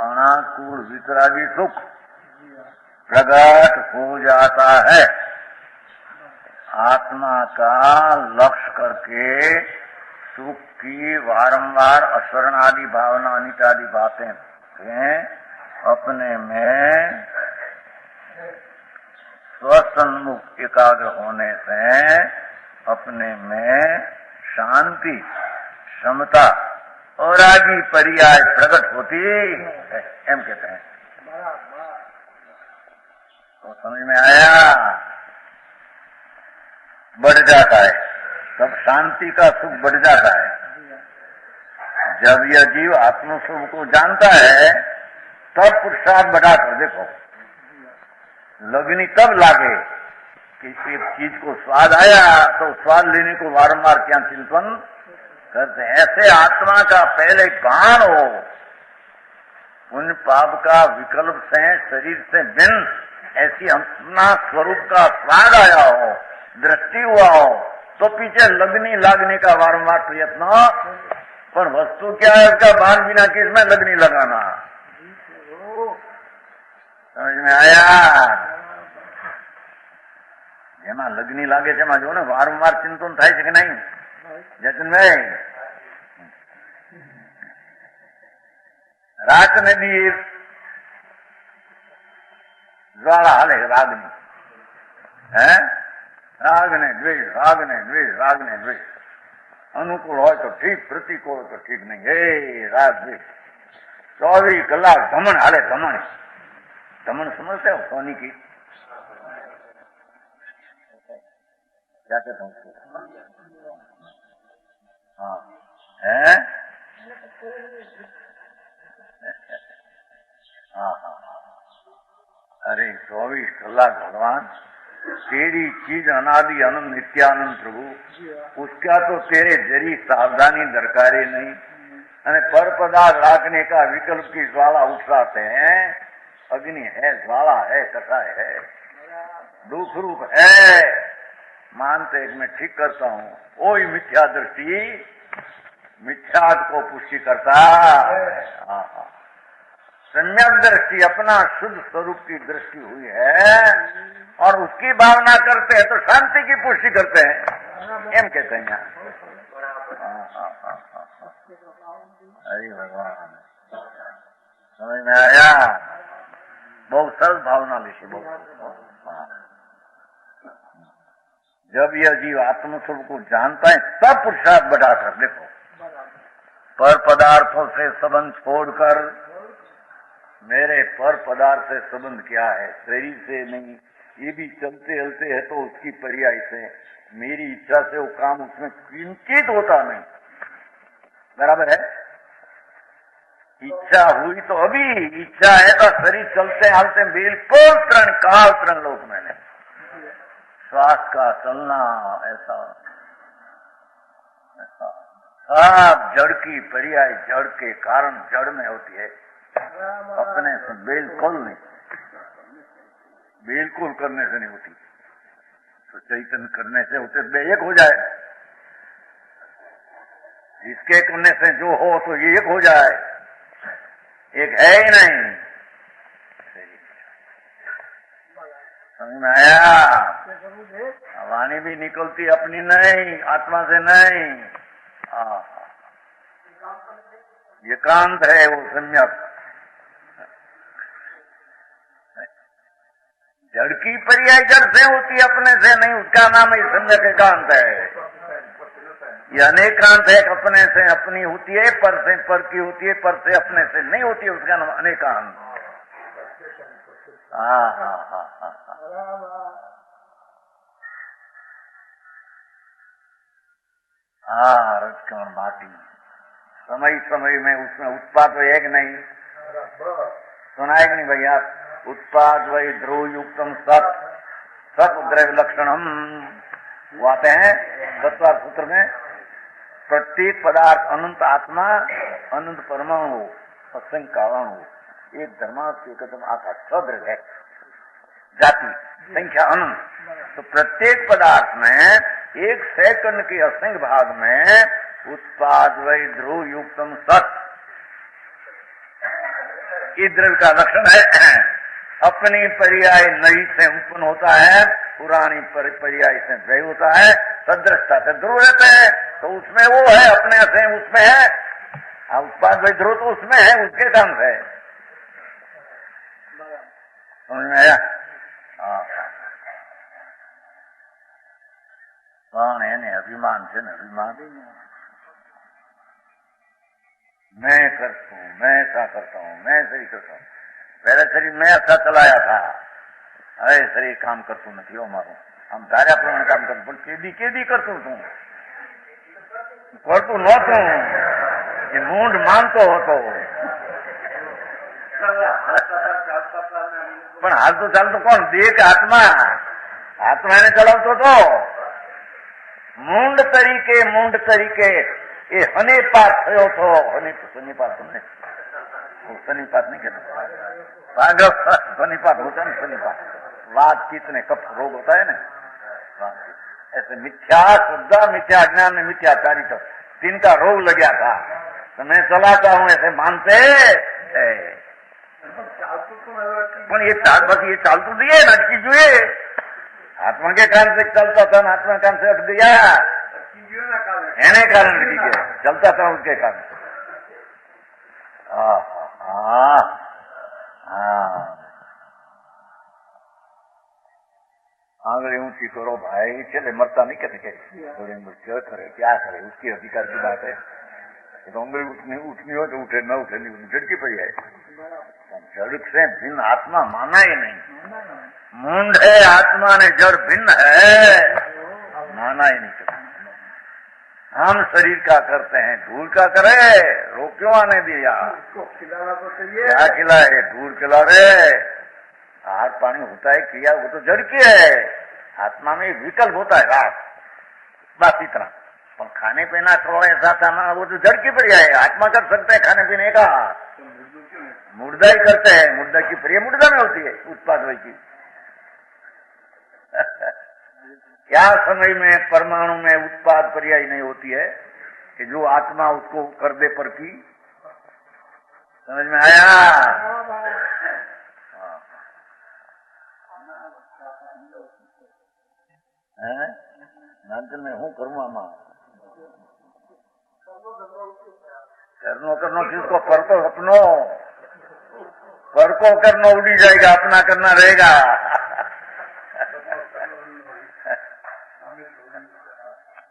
अनाकूल वितरागी सुख प्रकट हो जाता है। आत्मा का लक्ष्य करके सुख की वारंवार अशरण आदि भावना अनित आदि बातें अपने में स्वसन्मुख एकाग्र होने से अपने में शांति समता और आगे पर्याय प्रकट होती है, एम कहते हैं। तो समझ में आया? बढ़ जाता है, तब शांति का सुख बढ़ जाता है। जब यह जीव आत्म सुख को जानता है तब पुरुषार्थ बढ़ाकर देखो, लगनी तब लागे कि एक चीज को स्वाद आया तो स्वाद लेने को वारंवार क्या चिंतन करते हैं। ऐसे आत्मा का पहले गान हो, उन पाप का विकल्प से शरीर से भिन्न ऐसी अपना स्वरूप का स्वाद आया हो, दृष्टि हुआ हो, तो पीछे लगनी लागने का वारंवार प्रयत्न। पर वस्तु क्या है, उसका भान बिना किसमें लगनी लगाना। समझ में आया? જેમાં લગ્ની લાગે છે એમાં જો ને વારંવાર ચિંતન થાય છે કે નહીં જતનભાઈ? રાત ને દી જ્વાળા હાલે રાગની, હે રાગ ને દ્વેષ, રાગ ને દ્વેષ, રાગ ને દ્વેષ। अनुकूल हो तो ठीक, प्रतिकूल हो तो ठीक नहीं। हे राग द्वेष 24 कलाक धमन हाले, धमन। धमन समझते हो? सोनी की क्या कहते हैं उसको? हाँ है, हाँ हाँ। अरे 24 कलाक भगवान तेरी चीज अनादि अनंत नित्यानंद प्रभु, उसका तो तेरे जरी सावधानी दरकारे नहीं। अने पर पदार्थ राखने का विकल्प की ज्वाला उठलाते हैं। अग्नि है, ज्वाला है, कटाय है, दुख रूप है, मानते एक मैं ठीक करता हूँ। वही मिथ्या दृष्टि मिथ्यात को पुष्टि करता। सम्यक दृष्टि अपना शुद्ध स्वरूप की दृष्टि हुई है और उसकी भावना करते हैं तो शांति की पुष्टि करते हैं, एम कहते हैं। अरे भगवान, समझ में आया? बहुत सरल भावना लिखी, बहुत। जब यह जीव आत्मस्वरूप को जानता है तब पुरुषार्थ बढ़ाकर देखो, पर पदार्थों से संबंध छोड़कर, मेरे पर पदार्थ से संबंध क्या है? शरीर से नहीं, ये भी चलते चलते है तो उसकी पर्याय से, मेरी इच्छा से वो काम उसमें किंचित होता नहीं, बराबर है? इच्छा हुई तो अभी इच्छा है तो शरीर चलते हालते बिल्कुल काल तरण लोक में नहीं, श्वास का चलना ऐसा सब जड़ की पर्याय, जड़ के कारण जड़ में होती है, अपने से बिल्कुल नहीं, बिल्कुल करने से नहीं होती। तो चैतन्य करने से होते एक हो जाए, इसके करने से जो हो तो ये एक हो जाए, एक है ही नहीं। समझ में आया? वाणी भी निकलती अपनी नहीं, आत्मा से नहीं, एकांत है वो सम्यक। जड़ की पर्याय जड़ से होती, अपने से नहीं, उसका नाम ही सम्यक एकांत है। ये अनेकांत है, अपने से अपनी होती है, पर से पर की होती है, पर से अपने से नहीं होती है, उसका नाम अनेकांत। रजकण माटी, समय समय में उसमें उत्पाद है कि नहीं? सुनाए कि नहीं भैया? उत्पाद वही ध्रुव युक्तम सत सत द्रव्य लक्षणम, वो आते हैं तत्वार्थ सूत्र में। प्रत्येक पदार्थ अनंत आत्मा, अनंत परमाणु, असंख्य कारणु, एक धर्मार्थ एक कदम आकाश, सद्रव्य है, जाति संख्या अनंत। तो प्रत्येक पदार्थ में एक सेकंड के असंख्य भाग में उत्पाद वही ध्रुव युक्तम सत, ये द्रव्य का लक्षण है। अपनी पर्याय नई से उत्पन्न होता है, पुरानी पर्याय से द्वय होता है, सदृशता से ध्रुव रहते हैं, तो उसमें वो है, अपने से उसमें है। उत्पाद वही ध्रुव तो उसमें है, उसके काम से। समझ में आया? कौन है ने अभिमान से न अभिमान, मैं करता हूँ, मैं ऐसा करता हूँ, मैं सही करता हूँ। पहले शरीर मैं अच्छा चलाया था, अरे शरीर काम करतू नहीं हो मारू, हम धार्या प्रमाण काम करते, पण केदी करतू तू करतू नहोतू, ये मूंड मानतो होतो, पण हालतो चालतो कोण? देह के आत्मा, आत्मा ने चलावतो तो मूंड तरीके ये हनीपात थयो तो, हनीपात तुमने सनीपात नहीं कहते, सनीपात होता है ना, सनीपात वाद चित्त ने कफ रोग होता है ना, ऐसे मिथ्या शुद्धा, मिथ्या ज्ञान में मिथ्याचारी तो तिनका रोग लग गया था। तो मैं चलाता हूँ ऐसे मानते है, ये चाल बस ये चाल तो दिए नटकी जुए, आत्मा के कारण से चलता था, आत्मा कान से हट दिया, एने कारण चलता था उसके कारण। आंगली ऊंची करो भाई, चले मरता नहीं कहते, थोड़ी मुश्किल करे, क्या करे, उसकी अधिकार की बात है। तो उंगली उठनी हो तो उठे, न उठे नहीं, झटकी पड़ी है। जड़ से भिन्न आत्मा माना ही नहीं, मूंड है आत्मा ने, जड़ भिन्न है, माना ही नहीं। हम शरीर का करते हैं, धूल का करे, रोक क्यों आने दिया? खिलाना तो चाहिए, क्या खिलाए? धूल खिला रहे, आहार पानी होता है, क्रिया वो तो जड़ की है, आत्मा में विकल्प होता है रात, बस इतना। पर खाने पीना थोड़ा ऐसा था ना, वो तो जड़ की बढ़िया है, आत्मा कर सकते हैं खाने पीने का, मुर्दा ही करते हैं, मुर्दा की प्रिय मुर्दा में होती है उत्पाद वही की। क्या समय में परमाणु में उत्पाद पर्याय नहीं होती है कि जो आत्मा उसको कर दे पर की, समझ में आया? નાનચંદ હું કરું આમાં? करनो किसको? पर तो अपनो पर को करना उड़ी जाएगा, अपना करना रहेगा।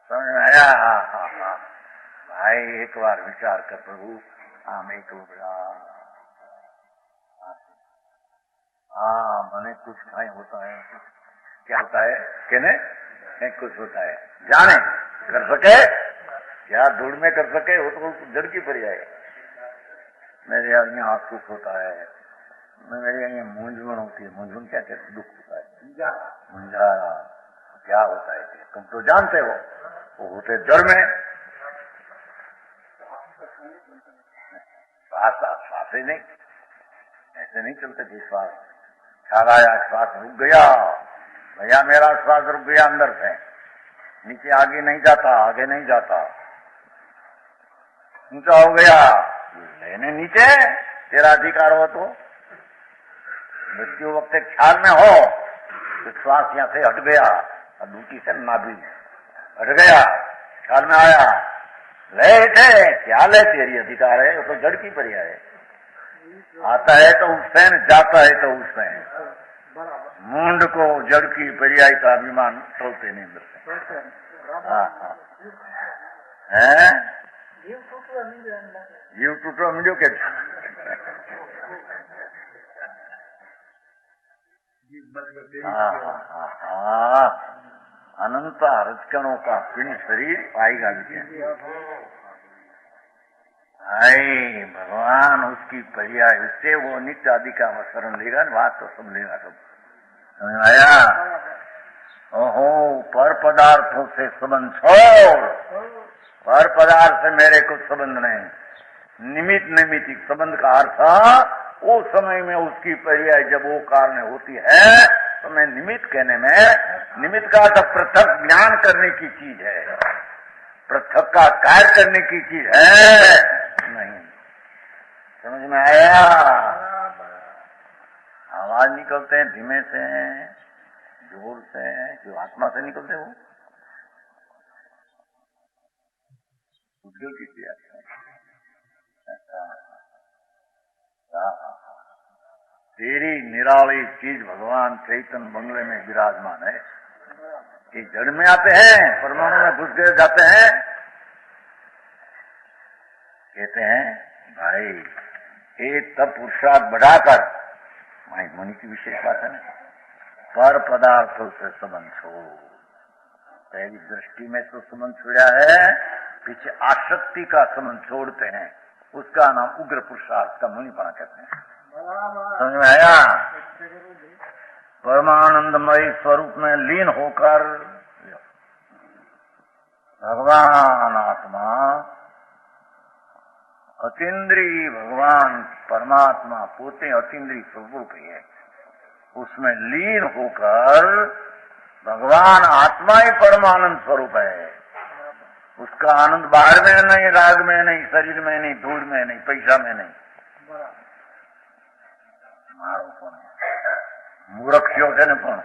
समझ में आया? भाई एक बार विचार कर प्रभु, आम एक मैंने कुछ खाए होता है, क्या होता है कहने कुछ होता है, जाने कर सके क्या दूर में कर सके, वो तो जड़ की पड़ जाए। मेरे यहाँ सुख होता है, मेरे यहाँ मूंझवण होती है। मूंझवण क्या कहते? दुख होता है, मुंझा क्या होता है तुम तो जानते हो, वो होते जड़ में। श्वास ही नहीं, ऐसे नहीं चलते थे। श्वास ख्याल आया, श्वास रुक गया, भैया मेरा श्वास रुक गया अंदर से, नीचे आगे नहीं जाता, आगे नहीं जाता, ऊंचा हो गया, लेने नीचे तेरा अधिकार हो तो मृत्यु वक्त ख्याल में हो तो श्वास यहाँ से हट गया और दूसरी से नाभि हट गया, ख्याल में आया, ले थे ख्याल है, तेरी अधिकार है, वो तो जड़ की पर्याय है। आता है तो उससे, जाता है तो उससे। मूंड को जड़ की पर्याय का अभिमान चलते नहीं अंदर से। है जीव टूटो मिलो के अनंत रचकणों का पिंड शरीर पाएगा विजय। भगवान उसकी पर्याय, उससे वो नित्य आदि का शरण लेगा, बात तो सब लेगा सब। समझ आया? ओहो, पर पदार्थों से संबंध छोड़, पर पदार्थ से मेरे कुछ संबंध नहीं। निमित्त निमित्तिक संबंध का अर्थ वो समय में उसकी पर्याय जब वो कारण होती है तो मैं निमित्त कहने में, निमित्त का अर्थ पृथक ज्ञान करने की चीज है, पृथक का कार्य करने की चीज है नहीं। समझ में आया? आवाज निकलते हैं धीमे से, जोर से, जो आत्मा से निकलते वो उद्योग की क्रिया। तेरी निराली चीज भगवान चैतन्य बंगले में विराजमान है। ये जड़ में आते हैं, परमाणु में घुस गए जाते हैं, कहते हैं भाई ये तब पुरुषार्थ बढ़ाकर, भाई मुनि की विशेष बात है ना, पर पदार्थों से संबंध छोड़। पहली दृष्टि में तो संबंध छोड़ा है, पीछे आसक्ति का संबंध छोड़ते हैं, उसका नाम उग्र पुरुषार्थ का मुनिपना कहते हैं। समझ में आया? परमानंदमय स्वरूप में लीन होकर भगवान आत्मा, अतीन्द्रिय भगवान परमात्मा पोते अतीन्द्रिय स्वरूप है, उसमें लीन होकर भगवान आत्मा ही परमानंद स्वरूप है। उसका आनंद बाहर में नहीं, राग में नहीं, शरीर में नहीं, धूल में नहीं, पैसा में नहीं। मारो पण मूर्ख क्यों थे न पण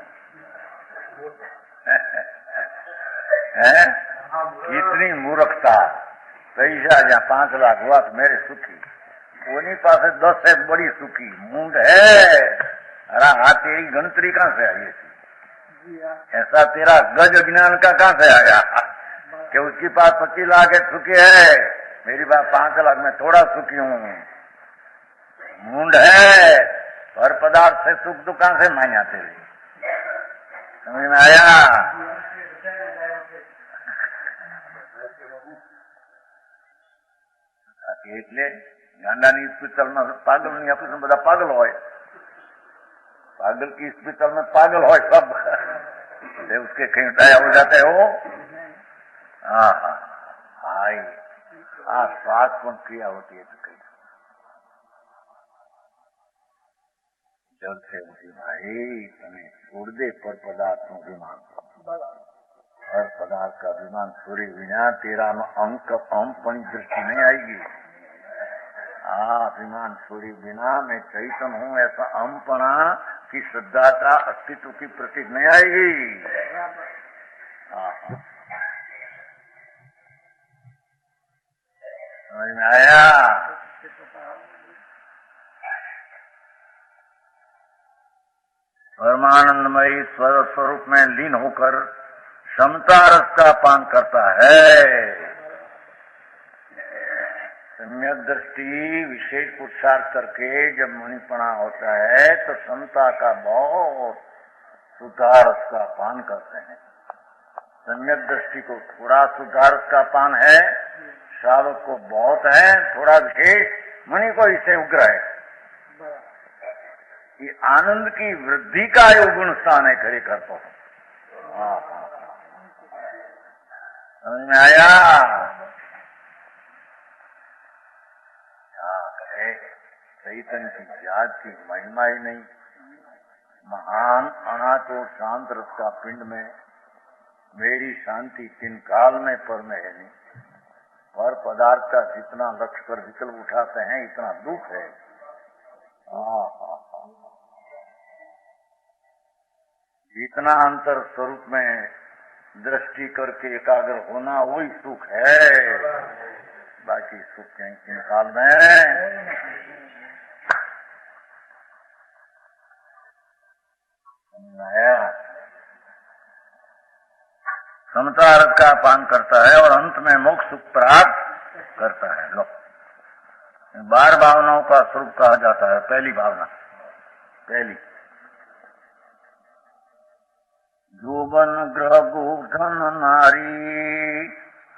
इतनी मूर्खता। पैसा जहाँ 5 लाख हुआ तो मेरे सुखी, उन्हीं पास 10 है बड़ी सुखी। मूड है, अरे हाँ तेरी गणतरी कहाँ से आई थी? ऐसा तेरा गज ज्ञान का कहाँ से आया कि उसके पास 25 लाख है सुखी है, मेरी बात 5 लाख में थोड़ा सुखी हूँ। मूड है, पर पदार्थ से सुख दुकान से मांगा तेरे। समझ में आया? એટલે ગાંડાની હોસ્પિટલમાં પાગલની ઓપરેશન બધા પાગલ હોય, पागल की हॉस्पिटल में पागल हो सब, उसके कहीं उठाया हो जाते हो। श्वास पण क्रिया होती है तो कहीं जल से उठी भाई तने छोड़ दे पर पदार्थ नो अभिमान। हर पदार्थ का अभिमान छोड़ी बिना तेरा अंक अंपणी दृष्टि नहीं आएगी। अभिमान छोड़ी बिना मैं चैतन्य हूँ ऐसा अहमपना की श्रद्धा का अस्तित्व की प्रतीक नहीं आएगी। समझ में आया? परमानंदमयी स्वरूप में लीन होकर समता रस का पान करता है। सम्यक दृष्टि विशेष पुरुषार्थ करके जब मुनिपना होता है तो समता का बहुत सुधारस का पान करते हैं। सम्यक दृष्टि को थोड़ा सुधारस का पान है, श्रावक को बहुत है, थोड़ा विशेष, मुनि को इसे उग्र है। ये आनंद की वृद्धि का गुण स्थान है खड़े करता हूँ। समझ में आया? चैतन्य की जात की महिमा ही नहीं। महान अनाथ और शांत रस का पिंड में मेरी शांति तीन काल में पर में है नहीं। पर पदार्थ का जितना लक्ष्य पर विकल्प उठाते हैं इतना दुख है। जितना अंतर स्वरूप में दृष्टि करके एकाग्र होना वही सुख है। बाकी सुख कहीं तीन काल में समता रस का पान करता है और अंत में मोक्ष सुख प्राप्त करता है। लो 12 भावनाओं का स्वरूप कहा जाता है। पहली भावना, पहली जोबन ग्रह गोधन नारी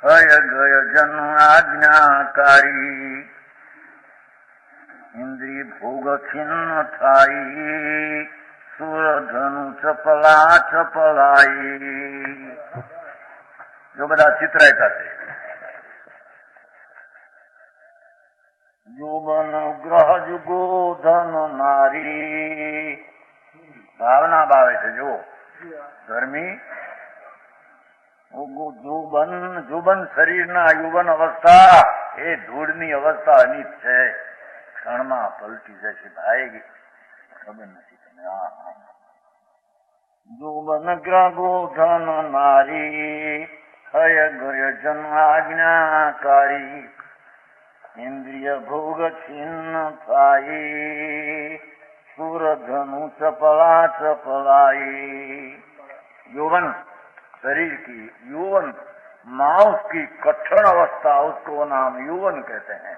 हय गय जन आज्ञाकारी इंद्रिय भोग छिन्न थाई सुर धनु चपला चपलाई। जो बड़ा चित्र है कहते जोबन ग्रह जुगो धन नारी। भावना भावे છે જો ધર્મી जुबन शरीरना युवन अवस्था એ ધૂળની અવસ્થા અનિત છે, ક્ષણમાં પલટી જશે ભાઈ, ખબર નથી તમે। जुबन ग्रगो धन नारी हय गय जन आज्ञाकारी इंद्रिय भोग छिन्न थाई सुर धनु चपला चपलाई। यौवन शरीर की यौवन मांस की कठिन अवस्था, उसको नाम यौवन कहते हैं।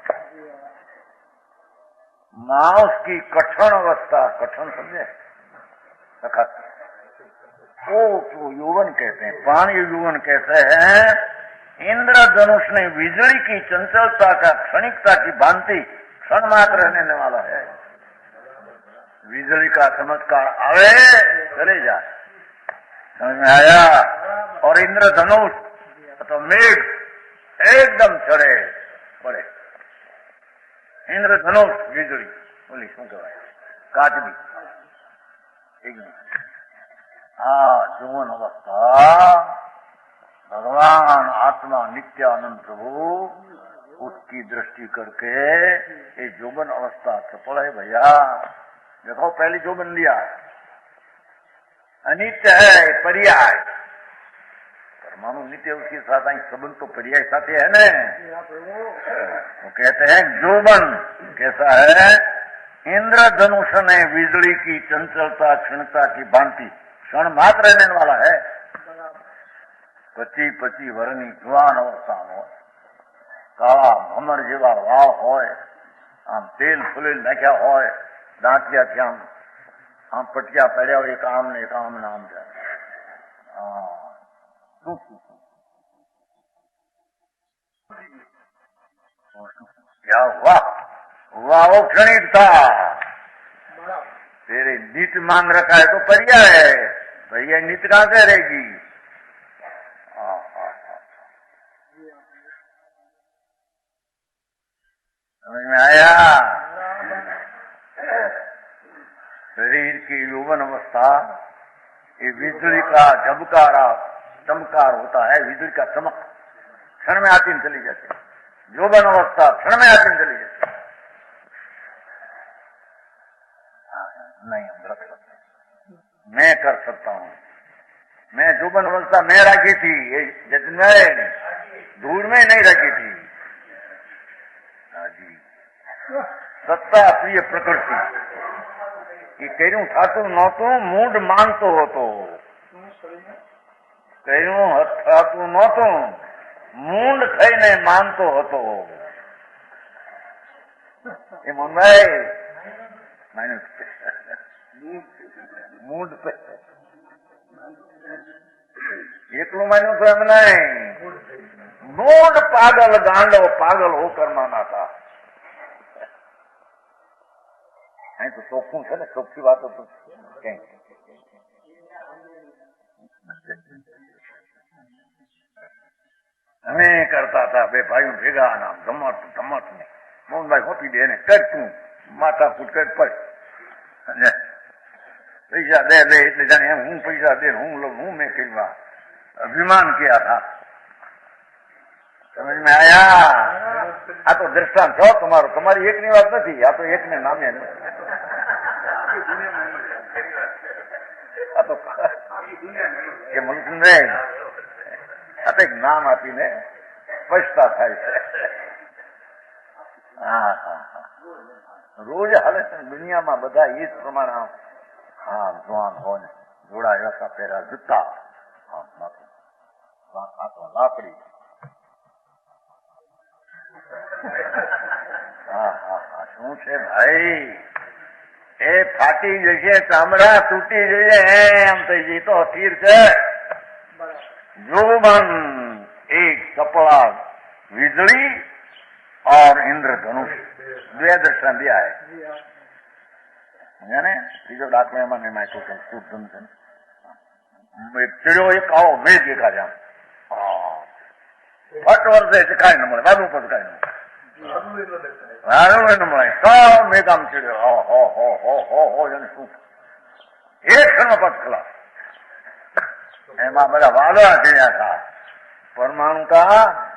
मांस की कठिन अवस्था, कठिन समझे सखत, वो तो यौवन कहते हैं। प्राणी यौवन कहते हैं। इंद्र धनुष ने बिजली की चंचलता का क्षणिकता की भांति क्षण मात्र रहने वाला है। बिजली का चमत्कार आवे चले जाए, समझ में आया? और इंद्र धनुष तो मेघ एकदम चढ़े पड़े। इंद्र धनुष बिजली बोली शू कहवाय काटबी एकदम। जीवन अवस्था भगवान आत्मा नित्यानंद प्रभु उसकी दृष्टि करके ये जोबन अवस्था सफल है भैया। देखो पहले जोबन लिया अनित्य है, पर्याय। परमाणु नित्य उसके साथ आई संबंध तो पर्याय साथे है न। वो कहते हैं जोबन कैसा है? इंद्र धनुष ने बिजली की चंचलता क्षणता की भांति क्षण मात्र रहने वाला है। 25 वर्षनी जुआन अवस्था हो, काला भमर जेवा वाव होय, आम तेल फुलेल नाख्या होय, दांतिया थी आम पटिया पड़िया हो, एक आम ने एक आम नाम जाए। क्या हुआ? वो क्षणिक था। तेरे नीत मान रखा है तो पर्याय है, भैया नीत कहां से रहेगी? समझ में आया? शरीर की यौवन अवस्था ये बिजली का झबकारा चमकार होता है। बिजली का चमक क्षण में आती चली जाती। यौवन अवस्था क्षण में आती चली जाती। जोबन अवस्था मैं रखी थी, ये जतन में धूल में नहीं रखी थी। हाँ जी, सत्ता प्रिय प्रकृति એ કર્યું થાતું નહોતું, મૂંડ માનતો હતો. કર્યું થાતું નહોતું, મૂંડ થઈને માનતો હતો. એ મનભાઈ મૂંડ એકલું માન્યું તો એમ નહીં, મૂંડ પાગલ ગાંડો પાગલ હોकर माना था. અહીં તો ચોખ્ખું છે ને, ચોખ્ખી વાતો તો કઈ અમે કરતા હતા બે ભાઈઓ ભેગા નામ ધમત ધમત ને મોહનભાઈ હોપી દે ને કર તું માથા ફૂટ કર પડ પૈસા દે દે એટલે જાણે એમ હું પૈસા દે હું લઉં હું મેં કર્યું. અભિમાન किया था. समझ में आया? આ તો દ્રષ્ટાંત છો તમારું, તમારી એકની વાત નથી, આ તો એકને નામે આ તો કે મનુષ્ય આ તો એક નામ આપીને સ્પષ્ટતા થાય છે. હા હા હા, રોજ હાલે છે દુનિયામાં બધા એ જ પ્રમાણે. હા, જવાન હોય જોડા એવા પહેર્યા જૂતા, લાકડી. હા હા હા, શું છે ભાઈ, એ ફાટી જશે, ચામડા તૂટી જશે એમ થઈ જઈ તો અસ્થિર છે. જોબન એક कपड़ा વીજળી और इंद्रधनुष બે દર્શન દિયા है. यानी तीजो दाखलो एम शुद्धम से चिड़ियो एक आओ मैं देखा जा फट वर्षे काई न મળે, બાજુ પર કાઈ ન મળે, તો મેઘામ ચડ્યો હો હો હો હો હો હો શું એક ક્ષણ પદ ખલાસ. એમાં બધા વાદળા ચડ્યા था. परमाणु का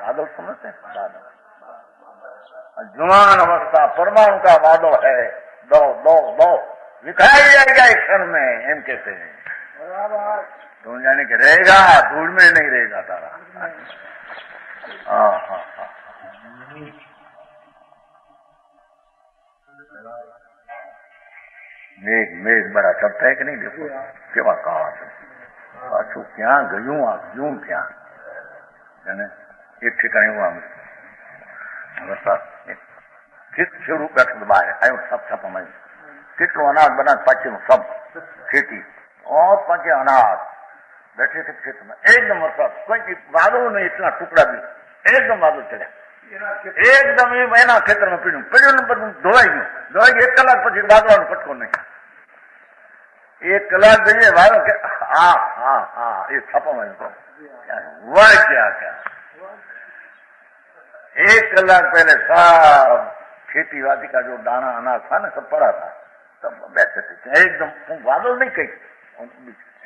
बादल समझते हैं? बादल जुमान अवस्था परमाणु का बादल है. दो दो दो दिखाई जाएगा एक क्षण में, एम कहते हैं. तुम जाने के रहेगा, धूल में नहीं रहेगा तारा. हाँ हाँ हाँ, મેઘ મેઘ બરા ચડતા है कि नहीं? देखो કેવા કાળા છે. પાછું ક્યાં ગયું આ ગયું ક્યાં? એક ઠેકાણે એવું આમ વરસાદ શરૂ બેઠું બહાર આવ્યું, સબ છાપામાં કેટલું અનાજ બનાજ પાછું સબ ખેતી और पाके अनाज बैठे थे खेत में, एकदम वरसाद, कोई बादल नहीं, इतना टुकड़ा भी एकदम बादल चढ़ा, एकदम ये महीना खेतर में पीड़ू पीड़ू नंबर धोवाई गયું. ધોવાઈ ગયું 1 કલાક પછી બાદળનો ફટકો નહીં. 1 કલાક જઈએ બાદળ કે હા હા હા, એ છાપામાં हुआ क्या क्या. 1 कलाक पहले सब खेती वादी का जो दाना अनाज था ना सब पड़ा था, सब बैठे थे एकदम. बादल नहीं कही,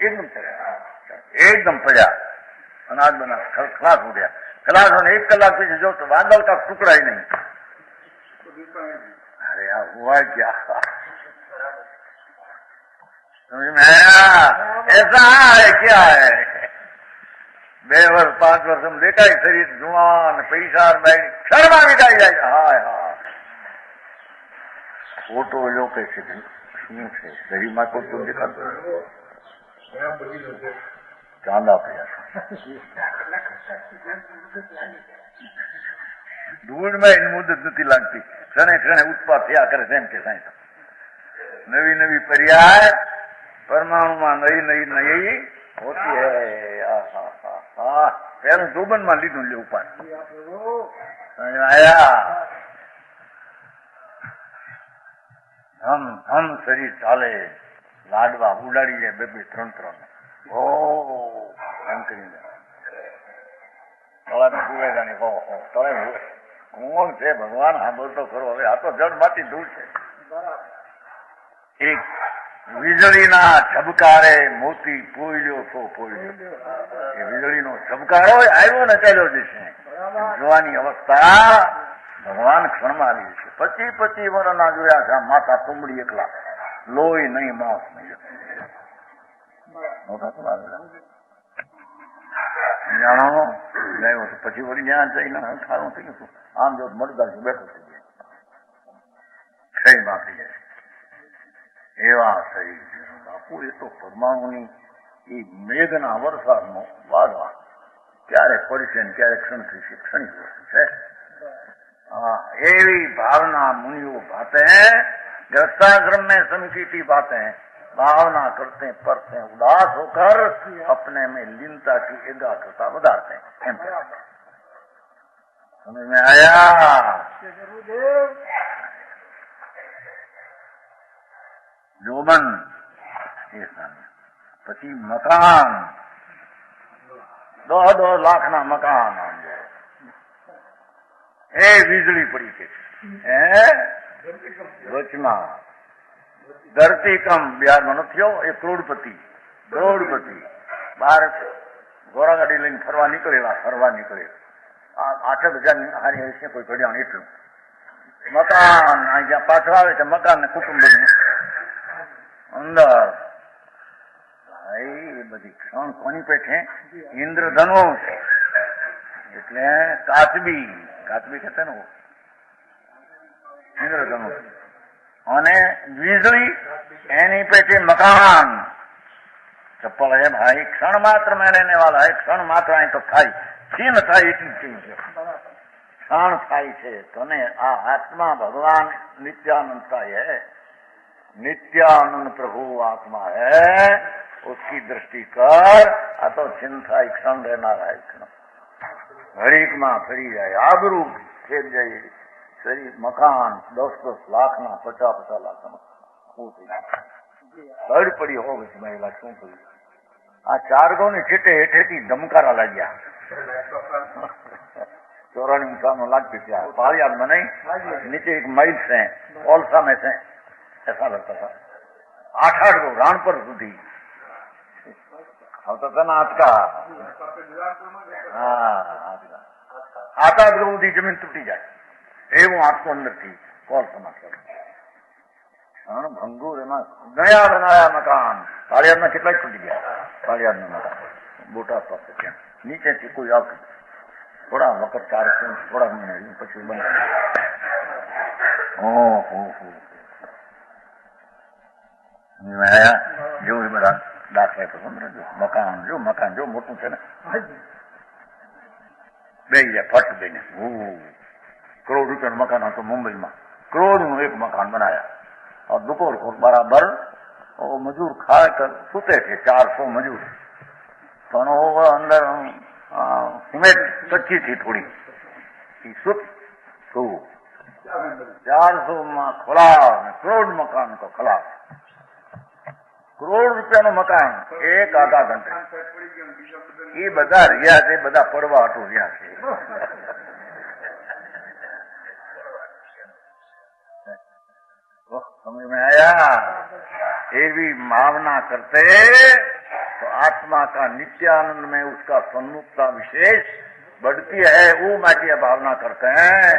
एकदम चढ़ा, एकदम पड़ा अनाज बना खलास हो गया. खलास होने 1 कलाक पीछे जो तो बादल का टुकड़ा ही नहीं. अरे यार हुआ क्या, समझ में आया? ऐसा है क्या है? 2 વર્ષ 5 વર્ષ हम देखा ही शरीर जुआन पैसा क्षणમાં વિકાઈ જાય. હાય હા, ફોટો લો कैसे શું છે શરીરમાં તો શું દેખાતું? ચાંદા પડ્યા ધૂળમાં એની મુદત નથી લાગતી, ક્ષણે ક્ષણે ઉત્પાદ થયા કરે છે. એમ કે સાંઈ નવી નવી પર્યાય પરમાણુમાં નઈ નઈ નઈ होती है. पहले जोबन में लीधु ले ऊपर आया. हम शरीर चाले लाडवा उडाड़ी जाए 2-3 ओ एम करीने तळे में हुएगा नहीं. हो तळे में हुए कौन છે ભગવાન? હા બોલતો ખરો. હવે આ તો જળ માંથી ધૂળ છે. એક વીજળીના ઝબકારે મોતી પોઈલ્યો તો પોઈલ્યો. એ વીજળીનો ઝબકારો આવ્યો ને ચાલ્યો જશે. જોવાની અવસ્થા ભગવાન ક્ષણમાં આવી છે. 25 વર્ષના જોયા છે. માતા તુંબડી એકલા, લોહી નહીં, માંસ નહીં. મોટા તો જાણો ગયો તો પછી વળી જ્યાં જઈને ખારું થઈ ગયું આમ જો મળતા બેઠો થઈ જાય થઈ બાકી જાય એવા થઈ બાપુ એ તો પરમાણુની એ મેઘના વરસાદનો વાદવા ક્યારે પડશે ને ક્યારે ક્ષણથી ક્ષણિક વસ્તુ છે हाँ एवी भावना मुनियों बातें हैं गृहस्थाश्रम में समिति की बातें भावना करते पढ़ते हैं उदास होकर अपने में लीनता की एकाग्रता बढ़ाते हैं समझ में आया जोबन ये પછી મકાન 2 લાખ ના મકાન એ વીજળી પડી છે વચમાં ધરતીકંપ બિહારમાં નથી થયો એ કરોડપતિ બહાર ઘોડાગાડી લઈને ફરવા નીકળે 8,000 હારી હશે કોઈ ઘડિયાળ એટલું મકાન જ્યાં પાછળ આવે છે મકાન ને કુટુંબ બધું અંદર એ બધી ક્ષણ કોની પેઠે ઇન્દ્રધનુષ એટલે કાચબી કહેતા ને ઇન્દ્રધનુષ અને વીજળી એની પેटे मकान चप्पल है भाई क्षण मात्र में रहने वाला है क्षण मात्र आई तो थाई छीन थाई એટલી ચીજ છે क्षण थाई છે તને આ આત્मा भगवान नित्यानंदता है नित्यानंद प्रभु आत्मा है उसकी दृष्टि कर आ तो छीन थाई क्षण रहना है क्षण घड़ीक में फरी जाए आबरू फेर जाए शरीर मकान 10 लाख ना 50 लाख तड़ पड़ी हो गई महिला शू थी आ 4 गौ ने छेटे हेठे धमकारा लग्या 94 साल लगती थी पालियाद में नहीं नीचे एक माइल से ओलसा में से ऐसा लगता था 8 गौ रानपुर सुधी होता था ना आज का आता सुधी जमीन तूटी जाए એવું આખું અંદરથી કોલ સમાચાર ભંગુર એમાં નયા બનાયા મકાન પાળિયાદમાં કેટલાક તૂટી ગયા પાળિયાદના મકાન બોટાદ પાસે ત્યાં નીચેથી કોઈ આવતું થોડા વખત 4 થોડા મહિના પછી બંધ ઓહો આયા જેવું બધા દાખલા પસંદ જો મકાન જો મોટું છે ને બે ગયા ફટ દઈને करोड़ रुपया मकान तो मुंबई में करोड़ एक मकान बनाया और दोपहर को बराबर वो मजूर खा कर सुते थे 400 मजूर तो अंदर सीमेंट कच्ची थी थोड़ी सुत तो 400 में खलास करोड़ मकान को खलास करोड़ रुपया नो मकान एक आधा घंटे ये बदा रिया से बदा पड़वा हटो रिया से समझ में आया एवी भावना करते तो आत्मा का नित्यानंद में उसका सन्मुखता विशेष बढ़ती है वो माटी भावना करते हैं